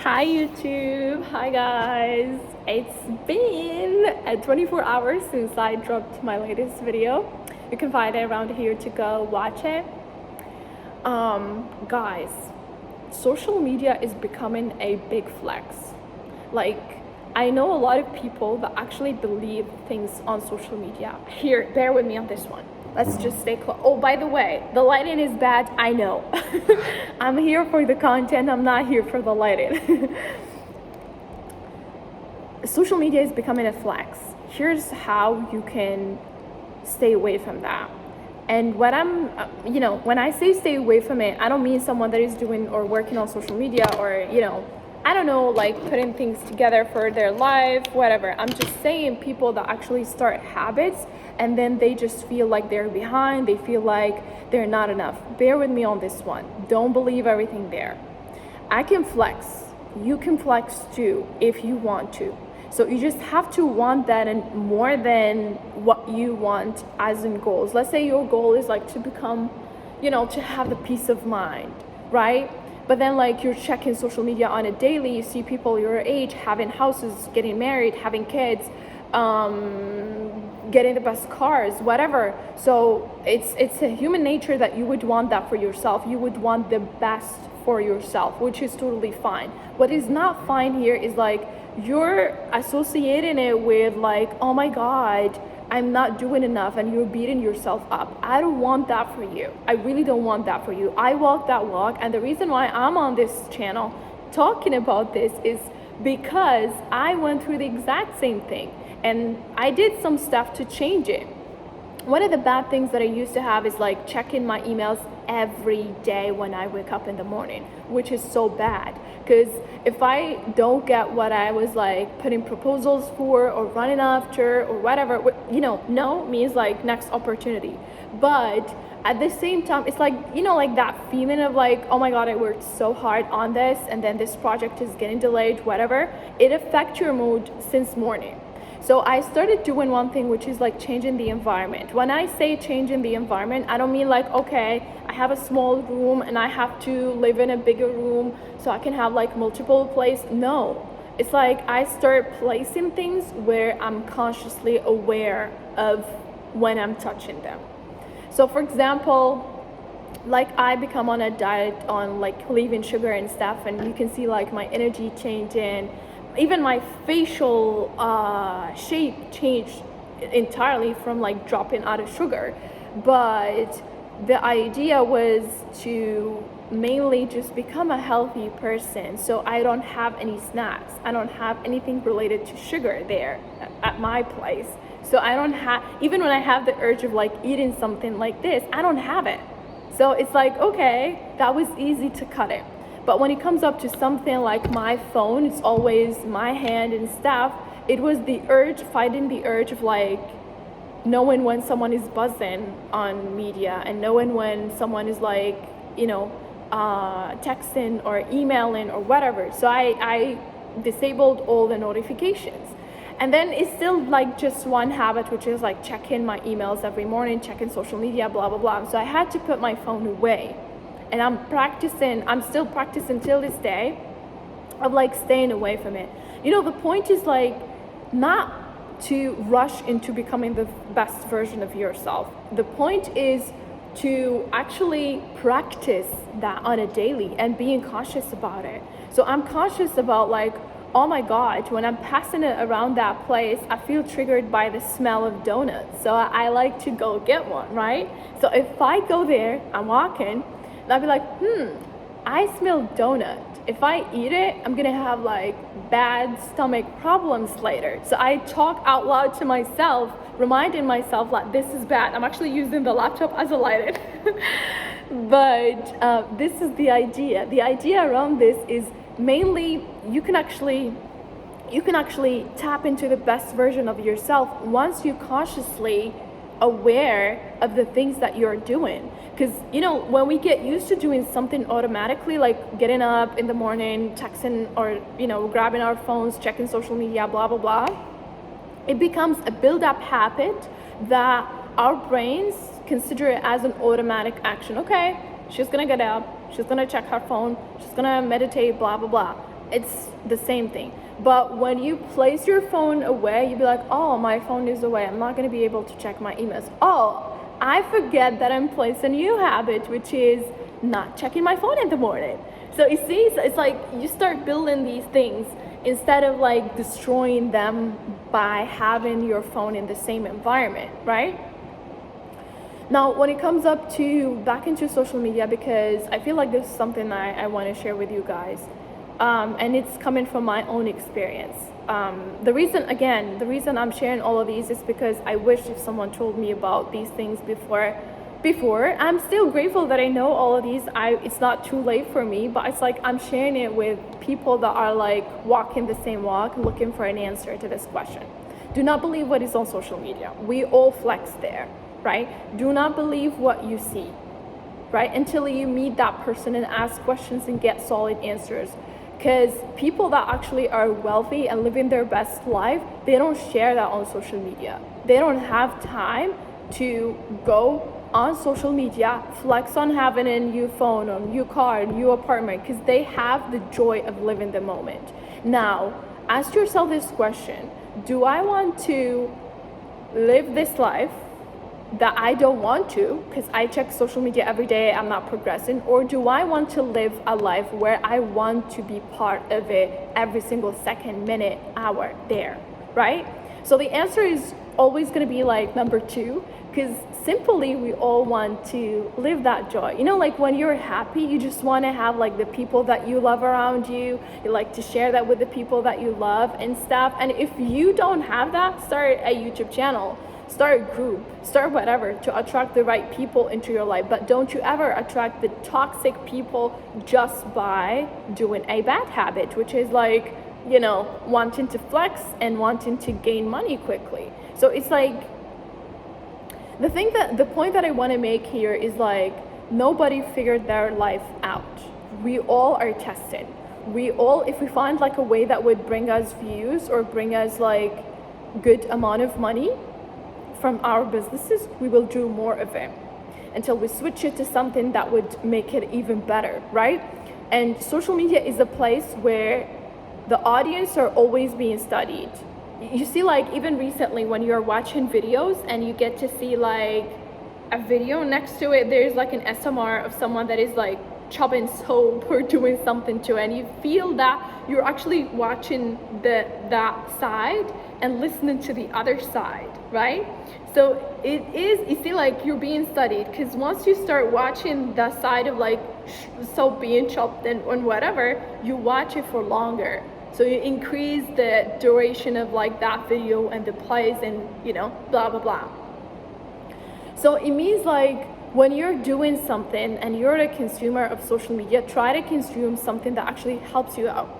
Hi YouTube, hi guys. It's been 24 hours since I dropped my latest video. You can find it around here to go watch it. Guys, social media is becoming a big flex. Like, I know a lot of people that actually believe things on social media. Here, bear with me on this one. Let's just stay close. Oh, by the way, the lighting is bad. I know. I'm here for the content. I'm not here for the lighting. Social media is becoming a flex. Here's how you can stay away from that. And when when I say stay away from it, I don't mean someone that is doing or working on social media or, I don't know, like putting things together for their life, whatever. I'm just saying people that actually start habits and then they just feel like they're behind, they feel like they're not enough. Bear with me on this one. Don't believe everything there. I can flex. You can flex too if you want to. So you just have to want that and more than what you want as in goals. Let's say your goal is like to become, to have the peace of mind, right? But then like you're checking social media on a daily, you see people your age having houses, getting married, having kids, getting the best cars, whatever. So it's a human nature that you would want that for yourself. You would want the best for yourself, which is totally fine. What is not fine here is like you're associating it with like, oh my God, I'm not doing enough, and you're beating yourself up. I don't want that for you. I really don't want that for you. I walk that walk, and the reason why I'm on this channel talking about this is because I went through the exact same thing, and I did some stuff to change it. One of the bad things that I used to have is like checking my emails every day when I wake up in the morning, which is so bad because if I don't get what I was like putting proposals for or running after or whatever, no means like next opportunity. But at the same time, it's like, like that feeling of like, oh my God, I worked so hard on this and then this project is getting delayed, whatever. It affects your mood since morning. So I started doing one thing, which is like changing the environment. When I say changing the environment, I don't mean like, okay, I have a small room and I have to live in a bigger room so I can have like multiple places. No, it's like I start placing things where I'm consciously aware of when I'm touching them. So for example, like I become on a diet on like leaving sugar and stuff, and you can see like my energy changing. Even my facial shape changed entirely from like dropping out of sugar. But the idea was to mainly just become a healthy person, so I don't have any snacks, I don't have anything related to sugar there at my place. So I don't have, even when I have the urge of like eating something like this, I don't have it. So it's like, okay, that was easy to cut it. But when it comes up to something like my phone, it's always my hand and stuff. It was the urge, fighting the urge of like knowing when someone is buzzing on media and knowing when someone is like, texting or emailing or whatever. So I disabled all the notifications. And then it's still like just one habit, which is like checking my emails every morning, checking social media, blah, blah, blah. So I had to put my phone away. And I'm still practicing till this day of like staying away from it. The point is like not to rush into becoming the best version of yourself. The point is to actually practice that on a daily and being cautious about it. So I'm cautious about like, oh my God, when I'm passing it around that place, I feel triggered by the smell of donuts. So I like to go get one, right? So if I go there, I'm walking, and I'll be like, I smell donut. If I eat it, I'm gonna have like bad stomach problems later. So I talk out loud to myself, reminding myself like this is bad. I'm actually using the laptop as a light. But this is the idea. The idea around this is mainly you can actually tap into the best version of yourself once you consciously aware of the things that you're doing. Because when we get used to doing something automatically, like getting up in the morning, texting, or grabbing our phones, checking social media, blah blah blah, it becomes a build-up habit that our brains consider it as an automatic action. Okay, she's gonna get up, she's gonna check her phone, she's gonna meditate, blah blah blah. it's the same thing. But when you place your phone away, you'd be like, oh, my phone is away, I'm not going to be able to check my emails. Oh, I forget that I'm placing a new habit, which is not checking my phone in the morning. So you see, it's like you start building these things instead of like destroying them by having your phone in the same environment, right? Now, when it comes up to back into social media, because I feel like this is something I want to share with you guys, and it's coming from my own experience. The reason I'm sharing all of these is because I wish if someone told me about these things before. I'm still grateful that I know all of these. It's not too late for me, but it's like I'm sharing it with people that are like walking the same walk, looking for an answer to this question. Do not believe what is on social media. We all flex there, right? Do not believe what you see, right? Until you meet that person and ask questions and get solid answers. Because people that actually are wealthy and living their best life, they don't share that on social media. They don't have time to go on social media, flex on having a new phone, a new car, a new apartment, because they have the joy of living the moment. Now, ask yourself this question: do I want to live this life that I don't want to, because I check social media every day, I'm not progressing, or do I want to live a life where I want to be part of it every single second, minute, hour there, right? So the answer is always going to be like number two, because simply we all want to live that joy. You know, like when you're happy, you just want to have like the people that you love around you. You like to share that with the people that you love and stuff. And if you don't have that, start a YouTube channel, start a group, start whatever to attract the right people into your life. But don't you ever attract the toxic people just by doing a bad habit, which is like, you know, wanting to flex and wanting to gain money quickly. So it's like, the point that I want to make here is like, nobody figured their life out. We all are tested. We all, if we find like a way that would bring us views or bring us like good amount of money from our businesses, we will do more of it until we switch it to something that would make it even better, right? And social media is a place where the audience are always being studied. You see, like even recently when you're watching videos and you get to see like a video next to it, there's like an SMR of someone that is like chopping soap or doing something to it, and you feel that you're actually watching that side and listening to the other side, right? So it is, you see, like you're being studied, because once you start watching the side of like soap being chopped and whatever, you watch it for longer. So you increase the duration of like that video and the plays and, you know, blah, blah, blah. So it means like when you're doing something and you're a consumer of social media, try to consume something that actually helps you out.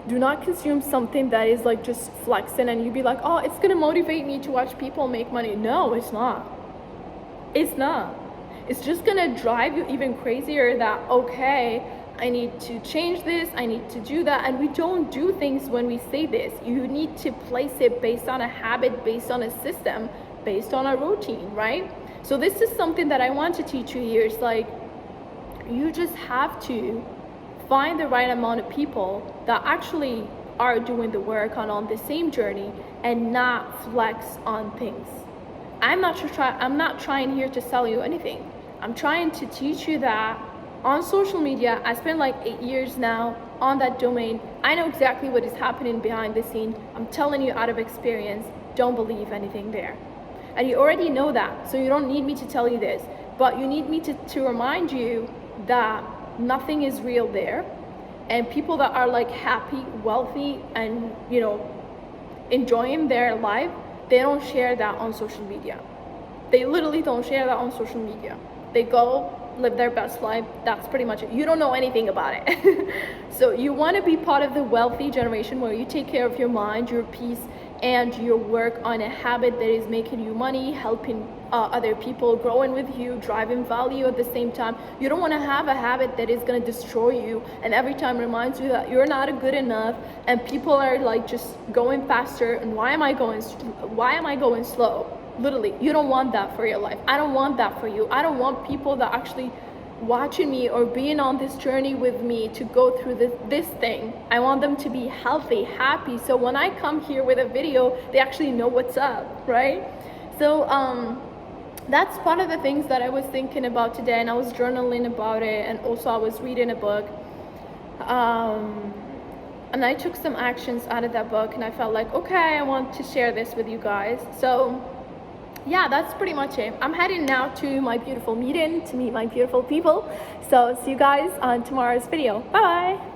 Do not consume something that is like just flexing and you be like, oh, it's gonna motivate me to watch people make money. No, it's not. It's not. It's just gonna drive you even crazier that, okay, I need to change this, I need to do that. And we don't do things when we say this. You need to place it based on a habit, based on a system, based on a routine, right? So this is something that I want to teach you here. It's like, you just have to find the right amount of people that actually are doing the work on the same journey and not flex on things. I'm not trying here to sell you anything. I'm trying to teach you that on social media, I spent like 8 years now on that domain. I know exactly what is happening behind the scene. I'm telling you out of experience, don't believe anything there. And you already know that, so you don't need me to tell you this. But you need me to remind you that nothing is real there. And people that are like happy, wealthy, and, you know, enjoying their life, they don't share that on social media. They literally don't share that on social media. They go live their best life. That's pretty much it. You don't know anything about it. So you want to be part of the wealthy generation where you take care of your mind, your peace, and your work on a habit that is making you money, helping other people, growing with you, driving value at the same time. You don't want to have a habit that is going to destroy you and every time reminds you that you're not good enough and people are like just going faster and why am I going slow? Literally, you don't want that for your life. I don't want that for you. I don't want people that actually watching me or being on this journey with me to go through this thing. I want them to be healthy, happy, so when I come here with a video, they actually know what's up, right? So that's part of the things that I was thinking about today, and I was journaling about it, and also I was reading a book, and I took some actions out of that book, and I felt like, okay, I want to share this with you guys. So yeah, that's pretty much it. I'm heading now to my beautiful meeting to meet my beautiful people. So see you guys on tomorrow's video. Bye bye.